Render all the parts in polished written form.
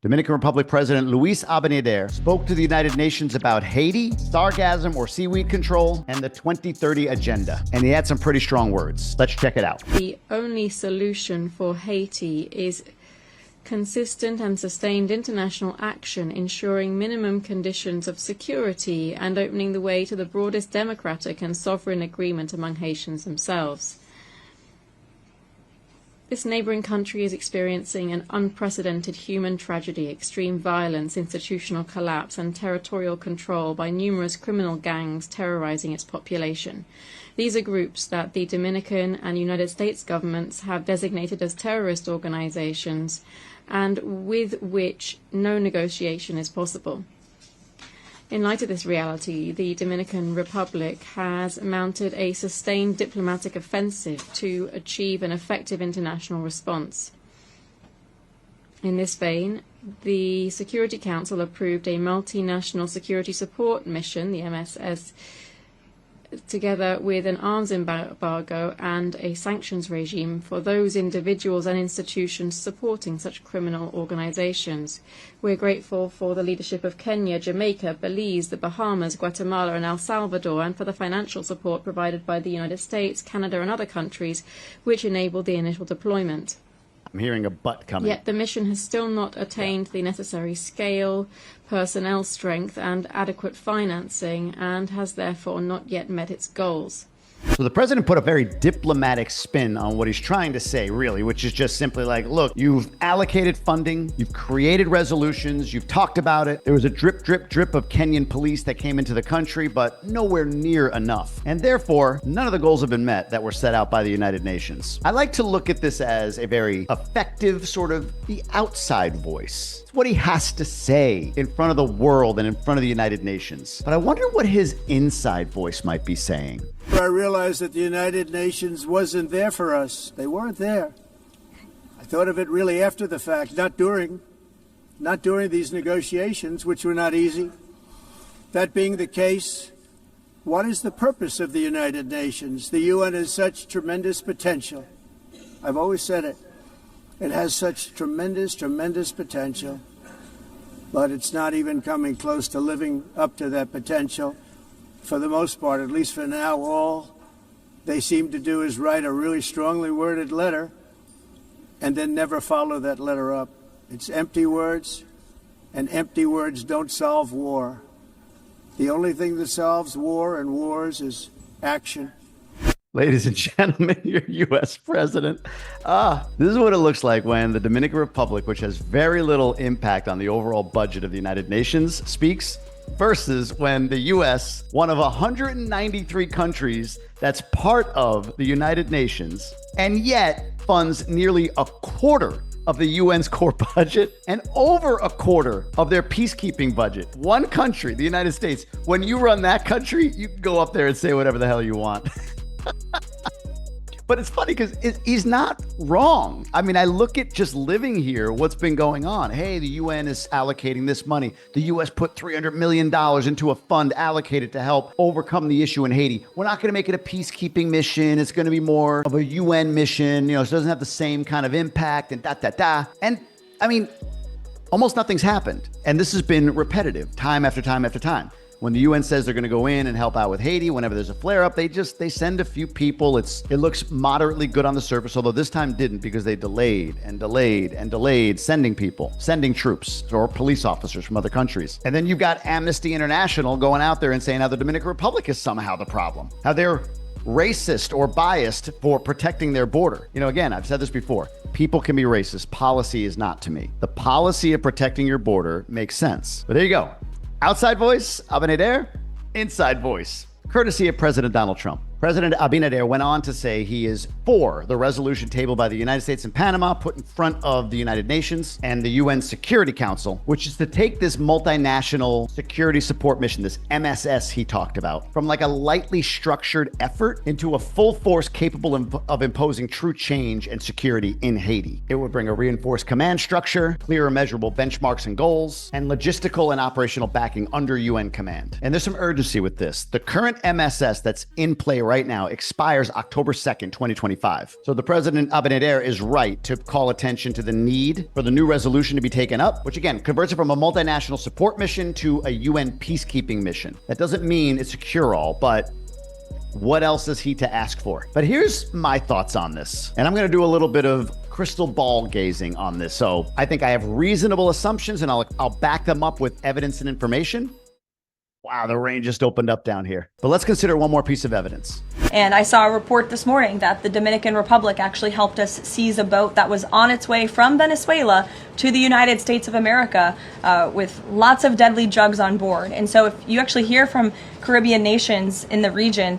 Dominican Republic President Luis Abinader spoke to the United Nations about Haiti, sargassum or seaweed control, and the 2030 agenda. And he had some pretty strong words. Let's check it out. The only solution for Haiti is consistent and sustained international action, ensuring minimum conditions of security and opening the way to the broadest democratic and sovereign agreement among Haitians themselves. This neighboring country is experiencing an unprecedented human tragedy, extreme violence, institutional collapse, and territorial control by numerous criminal gangs terrorizing its population. These are groups that the Dominican and United States governments have designated as terrorist organizations and with which no negotiation is possible. In light of this reality, the Dominican Republic has mounted a sustained diplomatic offensive to achieve an effective international response. In this vein, the Security Council approved a multinational security support mission, the MSS, together with an arms embargo and a sanctions regime for those individuals and institutions supporting such criminal organizations. We're grateful for the leadership of Kenya, Jamaica, Belize, the Bahamas, Guatemala, and El Salvador, and for the financial support provided by the United States, Canada, and other countries, which enabled the initial deployment. I'm hearing a but coming. Yet the mission has still not attained the necessary scale, personnel strength, and adequate financing, and has therefore not yet met its goals. So the president put a very diplomatic spin on what he's trying to say, really, which is just simply like, look, you've allocated funding, you've created resolutions, you've talked about it. There was a drip, drip, drip of Kenyan police that came into the country, but nowhere near enough. And therefore, none of the goals have been met that were set out by the United Nations. I like to look at this as a very effective sort of the outside voice. It's what he has to say in front of the world and in front of the United Nations. But I wonder what his inside voice might be saying. I realized that the United Nations wasn't there for us. They weren't there. I thought of it really after the fact, not during these negotiations, which were not easy. That being the case, what is the purpose of the United Nations? The UN has such tremendous potential. I've always said it. It has such tremendous, tremendous potential, but it's not even coming close to living up to that potential. For the most part, at least for now, all they seem to do is write a really strongly worded letter and then never follow that letter up. It's empty words, and empty words don't solve war. The only thing that solves war and wars is action. Ladies and gentlemen, your U.S. president. This is what it looks like when the Dominican Republic, which has very little impact on the overall budget of the United Nations, speaks, versus when the U.S., one of 193 countries that's part of the United Nations, and yet funds nearly a quarter of the UN's core budget and over a quarter of their peacekeeping budget. One country, the United States, when you run that country, you can go up there and say whatever the hell you want. But it's funny because he's not wrong. I mean, I look at just living here, what's been going on. Hey, the UN is allocating this money. The US put $300 million into a fund allocated to help overcome the issue in Haiti. We're not going to make it a peacekeeping mission. It's going to be more of a UN mission, so it doesn't have the same kind of impact and da. And I mean, almost nothing's happened. And this has been repetitive time after time after time. When the UN says they're going to go in and help out with Haiti, whenever there's a flare-up, they send a few people. It looks moderately good on the surface, although this time didn't, because they delayed sending people, sending troops or police officers from other countries. And then you've got Amnesty International going out there and saying how the Dominican Republic is somehow the problem, how they're racist or biased for protecting their border. Again, I've said this before. People can be racist. Policy is not to me. The policy of protecting your border makes sense. But there you go. Outside voice, Abinader. Inside voice, courtesy of President Donald Trump. President Abinader went on to say he is for the resolution tabled by the United States and Panama, put in front of the United Nations and the UN Security Council, which is to take this multinational security support mission, this MSS he talked about, from like a lightly structured effort into a full force capable of imposing true change and security in Haiti. It would bring a reinforced command structure, clearer measurable benchmarks and goals, and logistical and operational backing under UN command. And there's some urgency with this. The current MSS that's in play right right now expires October 2nd, 2025. So the President Abinader is right to call attention to the need for the new resolution to be taken up, which again converts it from a multinational support mission to a UN peacekeeping mission. That doesn't mean it's a cure-all, but what else is he to ask for? But here's my thoughts on this. And I'm going to do a little bit of crystal ball gazing on this. So I think I have reasonable assumptions, and I'll back them up with evidence and information. Wow, the rain just opened up down here. But let's consider one more piece of evidence. And I saw a report this morning that the Dominican Republic actually helped us seize a boat that was on its way from Venezuela to the United States of America with lots of deadly drugs on board. And so if you actually hear from Caribbean nations in the region,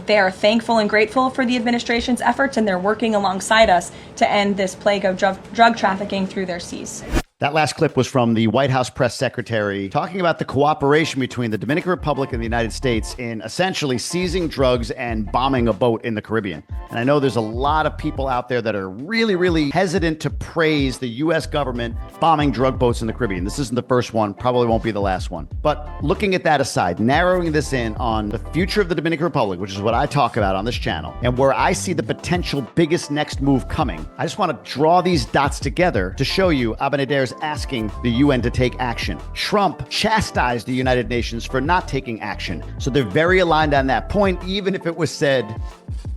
they are thankful and grateful for the administration's efforts, and they're working alongside us to end this plague of drug trafficking through their seas. That last clip was from the White House press secretary talking about the cooperation between the Dominican Republic and the United States in essentially seizing drugs and bombing a boat in the Caribbean. And I know there's a lot of people out there that are really, really hesitant to praise the U.S. government bombing drug boats in the Caribbean. This isn't the first one, probably won't be the last one. But looking at that aside, narrowing this in on the future of the Dominican Republic, which is what I talk about on this channel, and where I see the potential biggest next move coming, I just want to draw these dots together to show you Abinader's asking the UN to take action. Trump chastised the United Nations for not taking action. So they're very aligned on that point, even if it was said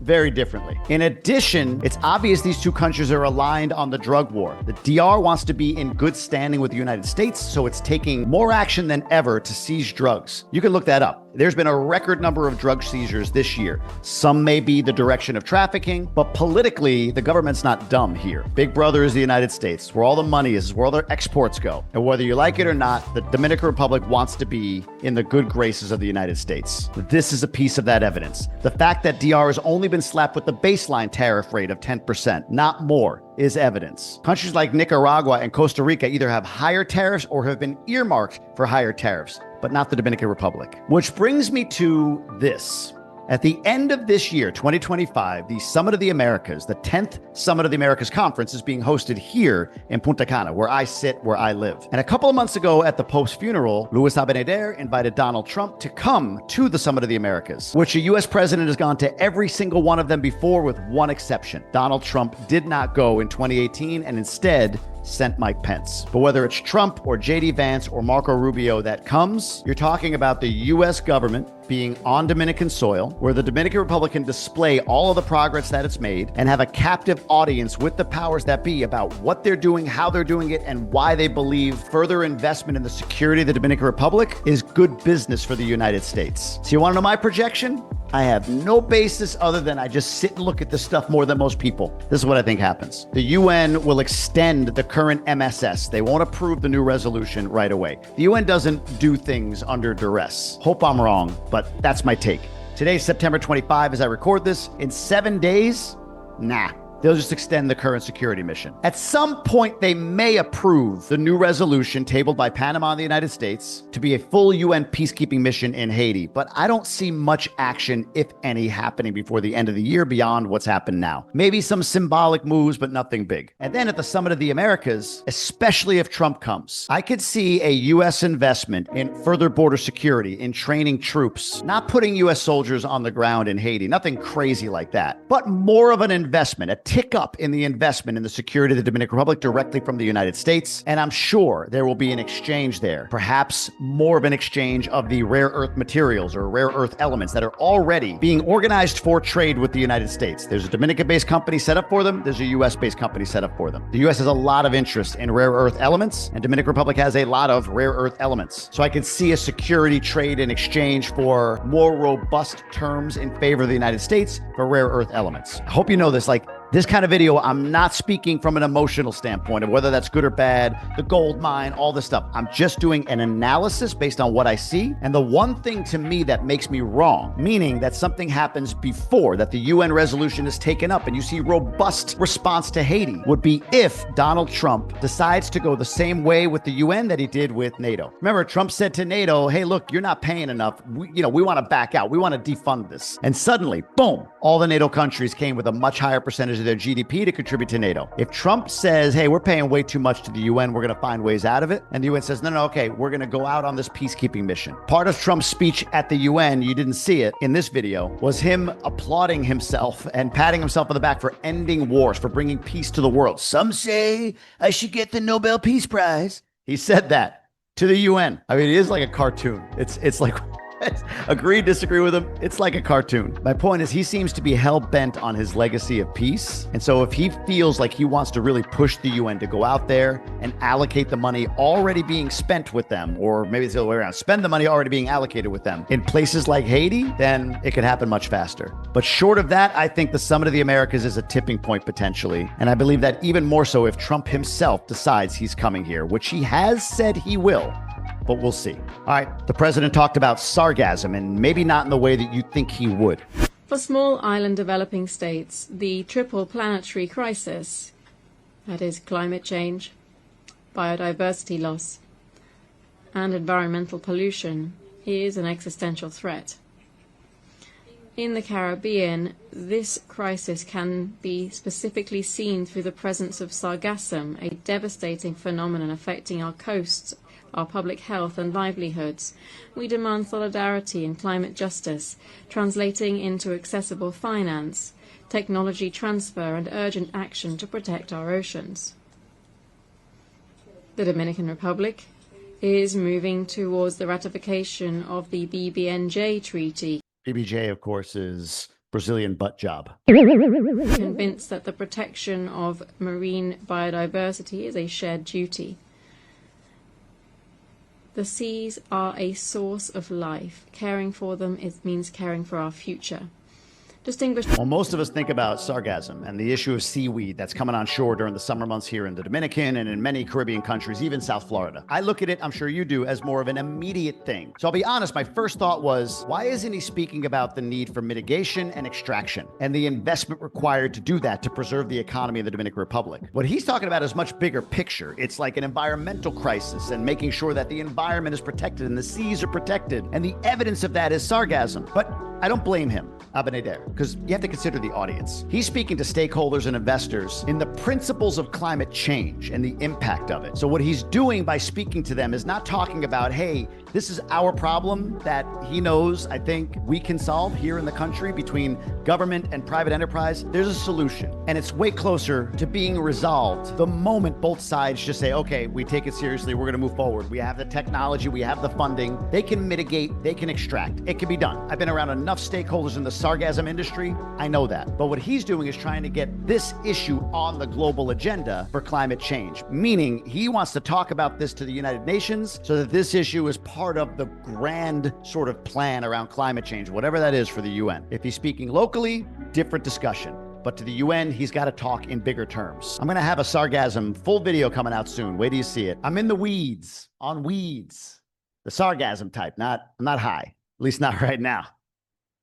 very differently. In addition, it's obvious these two countries are aligned on the drug war. The DR wants to be in good standing with the United States, so it's taking more action than ever to seize drugs. You can look that up. There's been a record number of drug seizures this year. Some may be the direction of trafficking, but politically, the government's not dumb here. Big brother is the United States, where all the money is where all their exports go. And whether you like it or not, the Dominican Republic wants to be in the good graces of the United States. This is a piece of that evidence. The fact that DR has only been slapped with the baseline tariff rate of 10%, not more, is evidence. Countries like Nicaragua and Costa Rica either have higher tariffs or have been earmarked for higher tariffs, but not the Dominican Republic. Which brings me to this. At the end of this year, 2025, the Summit of the Americas, the 10th Summit of the Americas Conference, is being hosted here in Punta Cana, where I sit, where I live. And a couple of months ago at the Pope's funeral, Luis Abinader invited Donald Trump to come to the Summit of the Americas, which a U.S. president has gone to every single one of them before with one exception. Donald Trump did not go in 2018 and instead sent Mike Pence. But whether it's Trump or J.D. Vance or Marco Rubio that comes, you're talking about the U.S. government being on Dominican soil, where the Dominican Republic can display all of the progress that it's made and have a captive audience with the powers that be about what they're doing, how they're doing it, and why they believe further investment in the security of the Dominican Republic is good business for the United States. So you want to know my projection? I have no basis other than I just sit and look at this stuff more than most people. This is what I think happens. The UN will extend the current MSS. They won't approve the new resolution right away. The UN doesn't do things under duress. Hope I'm wrong, but that's my take. Today's September 25 as I record this. In 7 days, nah. They'll just extend the current security mission. At some point, they may approve the new resolution tabled by Panama and the United States to be a full UN peacekeeping mission in Haiti. But I don't see much action, if any, happening before the end of the year beyond what's happened now. Maybe some symbolic moves, but nothing big. And then at the Summit of the Americas, especially if Trump comes, I could see a U.S. investment in further border security, in training troops, not putting U.S. soldiers on the ground in Haiti, nothing crazy like that, but more of an investment, a tick up in the investment in the security of the Dominican Republic directly from the United States. And I'm sure there will be an exchange there, perhaps more of an exchange of the rare earth materials or rare earth elements that are already being organized for trade with the United States. There's a Dominican-based company set up for them. There's a U.S.-based company set up for them. The U.S. has a lot of interest in rare earth elements, and Dominican Republic has a lot of rare earth elements. So I could see a security trade in exchange for more robust terms in favor of the United States for rare earth elements. I hope you know this, this kind of video, I'm not speaking from an emotional standpoint of whether that's good or bad, the gold mine, all this stuff. I'm just doing an analysis based on what I see. And the one thing to me that makes me wrong, meaning that something happens before that the UN resolution is taken up and you see robust response to Haiti, would be if Donald Trump decides to go the same way with the UN that he did with NATO. Remember, Trump said to NATO, hey, look, you're not paying enough. We want to back out. We want to defund this. And suddenly, boom, all the NATO countries came with a much higher percentage percentage of their GDP to contribute to NATO. If Trump says, hey, we're paying way too much to the UN, we're going to find ways out of it, and the UN says, no, okay, we're going to go out on this peacekeeping mission. Part of Trump's speech at the UN, you didn't see it in this video, was him applauding himself and patting himself on the back for ending wars, for bringing peace to the world. Some say I should get the Nobel Peace Prize. He said that to the UN. I mean, it is like a cartoon. It's like, agree, disagree with him, it's like a cartoon. My point is, he seems to be hell-bent on his legacy of peace. And so if he feels like he wants to really push the UN to go out there and allocate the money already being spent with them, or maybe it's the other way around, spend the money already being allocated with them in places like Haiti, then it could happen much faster. But short of that, I think the Summit of the Americas is a tipping point potentially. And I believe that even more so if Trump himself decides he's coming here, which he has said he will. But we'll see. All right, the president talked about sargassum, and maybe not in the way that you think he would. For small island developing states, the triple planetary crisis, that is climate change, biodiversity loss, and environmental pollution, is an existential threat. In the Caribbean, this crisis can be specifically seen through the presence of sargassum, a devastating phenomenon affecting our coasts, our public health and livelihoods. We demand solidarity and climate justice, translating into accessible finance, technology transfer and urgent action to protect our oceans. The Dominican Republic is moving towards the ratification of the BBNJ Treaty. BBJ, of course, is Brazilian butt job. Convinced that the protection of marine biodiversity is a shared duty. The seas are a source of life. Caring for them means caring for our future. Well, most of us think about sargassum and the issue of seaweed that's coming on shore during the summer months here in the Dominican and in many Caribbean countries, even South Florida. I look at it, I'm sure you do, as more of an immediate thing. So I'll be honest, my first thought was, why isn't he speaking about the need for mitigation and extraction and the investment required to do that to preserve the economy of the Dominican Republic? What he's talking about is much bigger picture. It's like an environmental crisis and making sure that the environment is protected and the seas are protected. And the evidence of that is sargassum. But I don't blame him, Abinader, because you have to consider the audience. He's speaking to stakeholders and investors in the principles of climate change and the impact of it. So what he's doing by speaking to them is not talking about, hey, this is our problem that he knows, I think, we can solve here in the country between government and private enterprise. There's a solution, and it's way closer to being resolved the moment both sides just say, okay, we take it seriously, we're going to move forward. We have the technology, we have the funding. They can mitigate, they can extract. It can be done. I've been around enough stakeholders in the sargassum industry. I know that. But what he's doing is trying to get this issue on the global agenda for climate change, meaning he wants to talk about this to the United Nations so that this issue is part of the grand sort of plan around climate change, whatever that is for the UN. If he's speaking locally, different discussion. But to the UN, he's got to talk in bigger terms. I'm going to have a sargassum full video coming out soon. Wait till you see it. I'm in the weeds, on weeds. The sargassum type, I'm not high, at least not right now.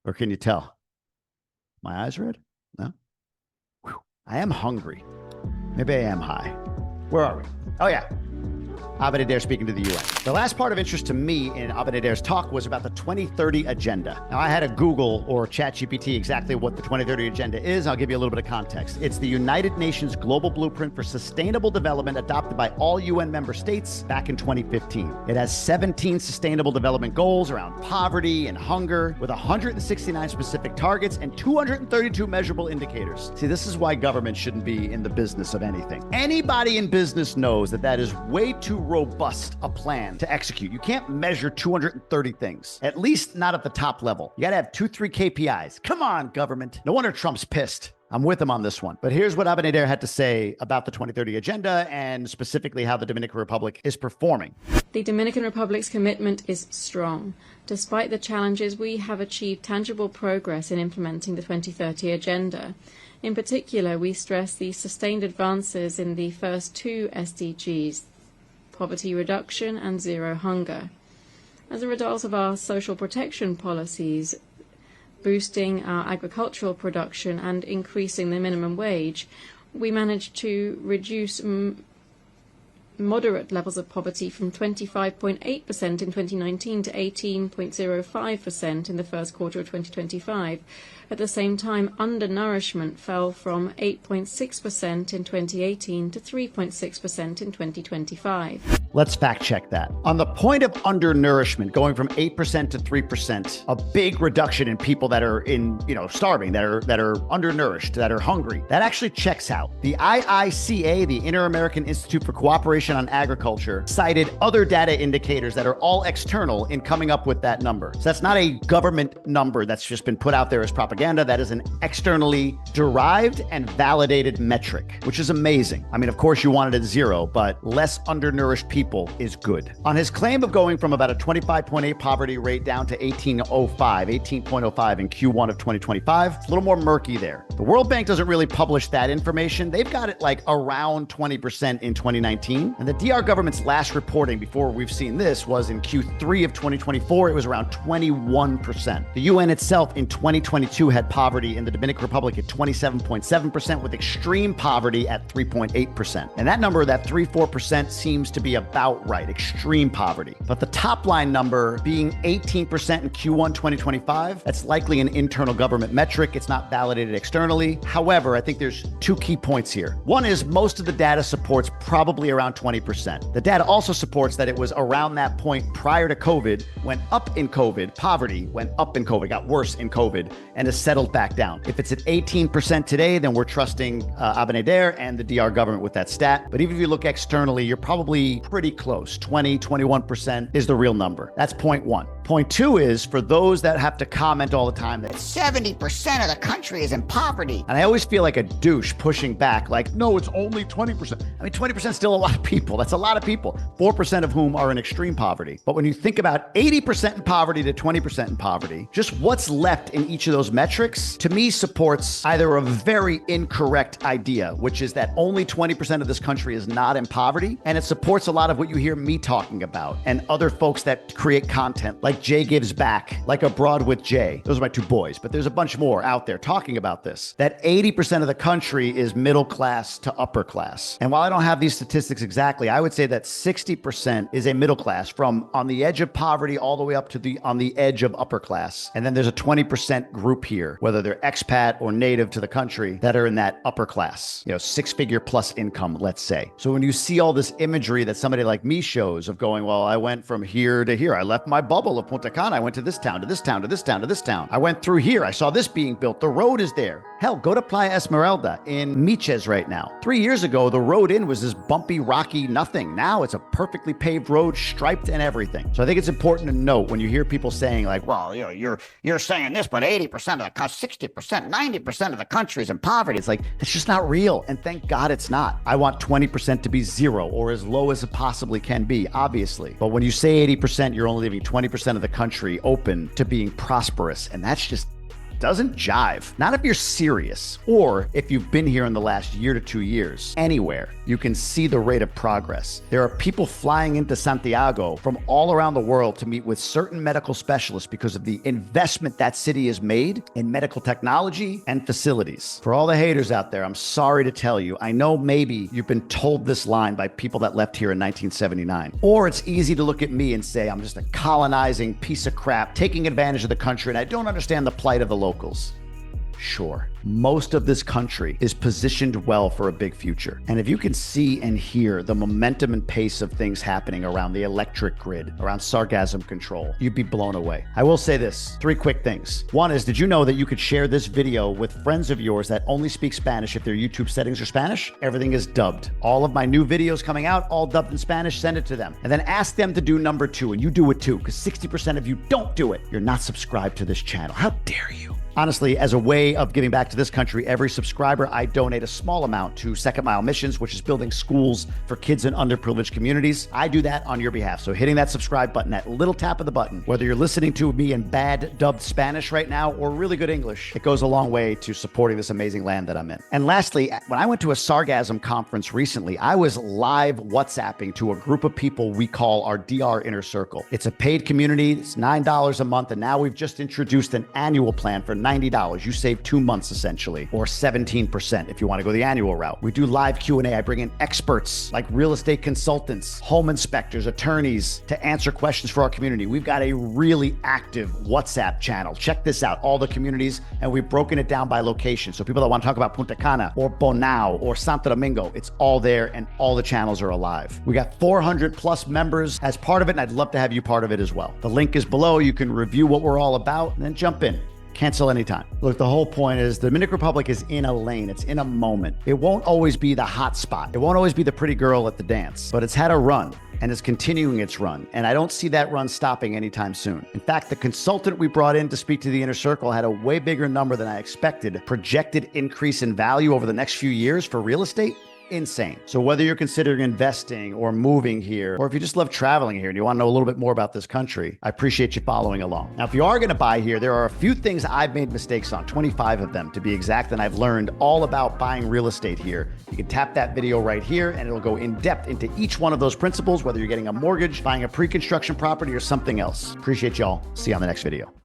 Or can you tell? My eyes red? No? Whew. I am hungry. Maybe I am high. Where are we? Oh, yeah. Abinader speaking to the UN. The last part of interest to me in Abinader's talk was about the 2030 Agenda. Now, I had to Google or ChatGPT exactly what the 2030 Agenda is. I'll give you a little bit of context. It's the United Nations Global Blueprint for Sustainable Development adopted by all UN member states back in 2015. It has 17 sustainable development goals around poverty and hunger with 169 specific targets and 232 measurable indicators. See, this is why government shouldn't be in the business of anything. Anybody in business knows that that is way too robust a plan to execute. You can't measure 230 things, at least not at the top level. You got to have 2-3 KPIs. Come on, government. No wonder Trump's pissed. I'm with him on this one. But here's what Abinader had to say about the 2030 Agenda and specifically how the Dominican Republic is performing. The Dominican Republic's commitment is strong. Despite the challenges, we have achieved tangible progress in implementing the 2030 Agenda. In particular, we stress the sustained advances in the first two SDGs, poverty reduction and zero hunger. As a result of our social protection policies, boosting our agricultural production and increasing the minimum wage, we managed to reduce moderate levels of poverty from 25.8% in 2019 to 18.05% in the first quarter of 2025. At the same time, undernourishment fell from 8.6% in 2018 to 3.6% in 2025. Let's fact check that. On the point of undernourishment, going from 8% to 3%, a big reduction in people that are starving, that are undernourished, that are hungry. That actually checks out. The IICA, the Inter-American Institute for Cooperation on Agriculture, cited other data indicators that are all external in coming up with that number. So that's not a government number that's just been put out there as propaganda. That is an externally derived and validated metric, which is amazing. I mean, of course you want it at zero, but less undernourished people is good. On his claim of going from about a 25.8 poverty rate down to 18.05 in Q1 of 2025, it's a little more murky there. The World Bank doesn't really publish that information. They've got it like around 20% in 2019. And the DR government's last reporting before we've seen this was in Q3 of 2024. It was around 21%. The UN itself in 2022 had poverty in the Dominican Republic at 27.7% with extreme poverty at 3.8%. And that number, that 3-4% seems to be about right, extreme poverty. But the top line number being 18% in Q1 2025, that's likely an internal government metric. It's not validated externally. However, I think there's two key points here. One is most of the data supports probably around 20%. The data also supports that it was around that point prior to COVID, went up in COVID, poverty went up in COVID, got worse in COVID, and has settled back down. If it's at 18% today, then we're trusting Abinader and the DR government with that stat. But even if you look externally, you're probably pretty close. 20, 21% is the real number. That's point one. Point two is for those that have to comment all the time that 70% of the country is in poverty. And I always feel like a douche pushing back, like, no, it's only 20%. I mean, 20% is still a lot of people. That's a lot of people, 4% of whom are in extreme poverty. But when you think about 80% in poverty to 20% in poverty, just what's left in each of those metrics, to me, supports either a very incorrect idea, which is that only 20% of this country is not in poverty. And it supports a lot of what you hear me talking about and other folks that create content like Jay Gives Back, like Abroad with Jay. Those are my two boys, but there's a bunch more out there talking about this, that 80% of the country is middle class to upper class. And while I don't have these statistics exactly, I would say that 60% is a middle class from on the edge of poverty all the way up to on the edge of upper class. And then there's a 20% group here, whether they're expat or native to the country, that are in that upper class, 6-figure plus income, let's say. So when you see all this imagery that somebody like me shows of going, well, I went from here to here. I left my bubble of Punta Cana. I went to this town, to this town, to this town, to this town. I went through here. I saw this being built. The road is there. Hell, go to Playa Esmeralda in Miches right now. 3 years ago, the road in was this bumpy, rocky nothing. Now it's a perfectly paved road, striped and everything. So I think it's important to note when you hear people saying like, well, you're saying this, but 80% of the 60%, 90% of the country is in poverty. It's like, it's just not real. And thank God it's not. I want 20% to be zero or as low as it possibly can be, obviously. But when you say 80%, you're only leaving 20% of the country open to being prosperous. And that's just doesn't jive. Not if you're serious or if you've been here in the last year to 2 years. Anywhere, you can see the rate of progress. There are people flying into Santiago from all around the world to meet with certain medical specialists because of the investment that city has made in medical technology and facilities. For all the haters out there, I'm sorry to tell you, I know maybe you've been told this line by people that left here in 1979. Or it's easy to look at me and say, I'm just a colonizing piece of crap, taking advantage of the country, and I don't understand the plight of the locals. Sure, most of this country is positioned well for a big future. And if you can see and hear the momentum and pace of things happening around the electric grid, around sargassum control, you'd be blown away. I will say this, 3 quick things. One is, did you know that you could share this video with friends of yours that only speak Spanish if their YouTube settings are Spanish? Everything is dubbed. All of my new videos coming out, all dubbed in Spanish, send it to them. And then ask them to do number 2, and you do it too, because 60% of you don't do it. You're not subscribed to this channel. How dare you? Honestly, as a way of giving back to this country, every subscriber, I donate a small amount to Second Mile Missions, which is building schools for kids in underprivileged communities. I do that on your behalf. So hitting that subscribe button, that little tap of the button, whether you're listening to me in bad dubbed Spanish right now or really good English, it goes a long way to supporting this amazing land that I'm in. And lastly, when I went to a sargassum conference recently, I was live WhatsApping to a group of people we call our DR Inner Circle. It's a paid community. It's $9 a month. And now we've just introduced an annual plan for $90. You save 2 months essentially, or 17% if you want to go the annual route. We do live Q&A. I bring in experts like real estate consultants, home inspectors, attorneys to answer questions for our community. We've got a really active WhatsApp channel. Check this out, all the communities, and we've broken it down by location. So people that want to talk about Punta Cana or Bonao or Santo Domingo, it's all there and all the channels are alive. We got 400 plus members as part of it, and I'd love to have you part of it as well. The link is below. You can review what we're all about and then jump in. Cancel anytime. Look, the whole point is the Dominican Republic is in a lane. It's in a moment. It won't always be the hot spot. It won't always be the pretty girl at the dance, but it's had a run and is continuing its run. And I don't see that run stopping anytime soon. In fact, the consultant we brought in to speak to the inner circle had a way bigger number than I expected. Projected increase in value over the next few years for real estate. Insane. So whether you're considering investing or moving here, or if you just love traveling here and you want to know a little bit more about this country, I appreciate you following along. Now, if you are going to buy here, there are a few things I've made mistakes on, 25 of them to be exact, and I've learned all about buying real estate here. You can tap that video right here and it'll go in depth into each one of those principles, whether you're getting a mortgage, buying a pre-construction property, or something else. Appreciate y'all. See you on the next video.